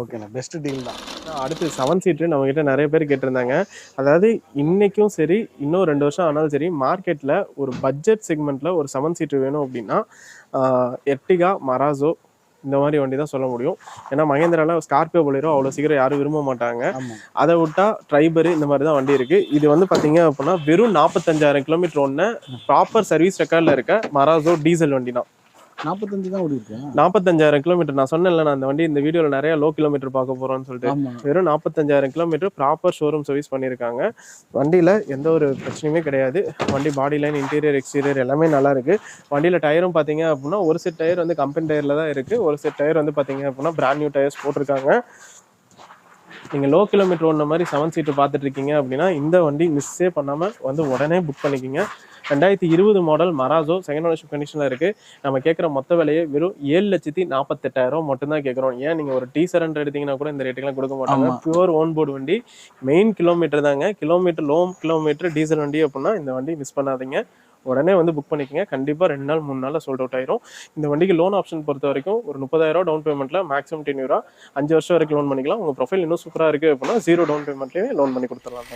ஓகேண்ணா, best deal தான். அடுத்து 7 சீட்டு நம்மகிட்ட நிறைய பேர் கேட்டிருந்தாங்க. அதாவது இன்னைக்கும் சரி, இன்னும் 2 வருஷம் ஆனாலும் சரி, மார்க்கெட்டில் ஒரு பட்ஜெட் செக்மெண்ட்டில் ஒரு 7 சீட்டு வேணும் அப்படின்னா எர்டிகா, மராசோ இந்த மாதிரி வண்டி தான் சொல்ல முடியும். ஏன்னா மகேந்திரால ஸ்கார்பியோ போலேரோ அவ்வளோ சீக்கிரம் யாரும் விரும்ப மாட்டாங்க. அதை விட்டா ட்ரைபரு இந்த மாதிரி தான் வண்டி இருக்கு. இது வந்து பார்த்தீங்க அப்படின்னா வெறும் 45,000 கிலோமீட்டர் ஒன்று ப்ராப்பர் சர்வீஸ் ரெக்கார்டில் இருக்க மராசோ டீசல் வண்டி தான். 45 தான் ஓடி இருக்கு. 45,000 கிலோமீட்டர். நான் சொன்னேன்ல, நான் அந்த வண்டி இந்த வீடியோவில் நிறைய லோ கிலோமீட்டர் பார்க்க போறோம்னு சொல்லிட்டு. வெறும் 45,000 கிலோமீட்டர் ப்ராப்பர் ஷோரூம் சர்வீஸ் பண்ணியிருக்காங்க. வண்டியில் எந்த ஒரு பிரச்சனையுமே கிடையாது. வண்டி பாடி லைன், இன்டீரியர், எக்ஸ்டீரியர் எல்லாமே நல்லா இருக்கு. வண்டியில் டயரும் பார்த்தீங்க அப்படின்னா ஒரு செட் டயர் வந்து கம்பெனி டயரில் தான் இருக்கு. ஒரு செட் டயர் வந்து பார்த்தீங்க அப்படின்னா பிராண்ட் நியூ டயர்ஸ் போட்டிருக்காங்க. நீங்கள் லோ கிலோமீட்டர் ஒன்று மாதிரி 7 சீட்டு பார்த்துட்டு இருக்கீங்க அப்படின்னா இந்த வண்டி மிஸ்ஸே பண்ணாமல் வந்து உடனே புக் பண்ணிக்கிங்க. 2020 மாடல் மராசோ செகண்ட் ஓனர்ஷிப் கண்டிஷனில் இருக்குது. நம்ம கேட்குற மொத்த விலையே வெறும் 7,48,000 மட்டும்தான் கேட்குறோம். ஏன் நீங்கள் ஒரு T700 எடுத்தீங்கன்னா கூட இந்த ரேட்டுக்கெல்லாம் கொடுக்க மாட்டாங்க. பியூர் ஓன் போர்டு வண்டி, மெயின் கிலோமீட்டர் தாங்க. கிலோமீட்டர் லோ கிலோமீட்டர் டீசல் வண்டி அப்படின்னா இந்த வண்டி மிஸ் பண்ணாதீங்க. உடனே வந்து புக் பண்ணிக்கங்க. கண்டிப்பாக 2 நாள் 3 நாளில் சோல்ட் அவுட் ஆயிரும். இந்த வண்டிக்கு லோன் ஆப்ஷன் பொறுத்த வரைக்கும் ஒரு 30,000 டவுன் பேமெண்ட்டில் மேக்ஸிமம் 10 ரூபா 5 வருஷம் வரைக்கும் லோன் பண்ணிக்கலாம். உங்கள் ப்ரொஃபைல் இன்னும் சூப்பராக இருக்குது அப்படின்னா 0 டவுன் பேமெண்ட்லேயே லோன் பண்ணி கொடுத்துடலாம்.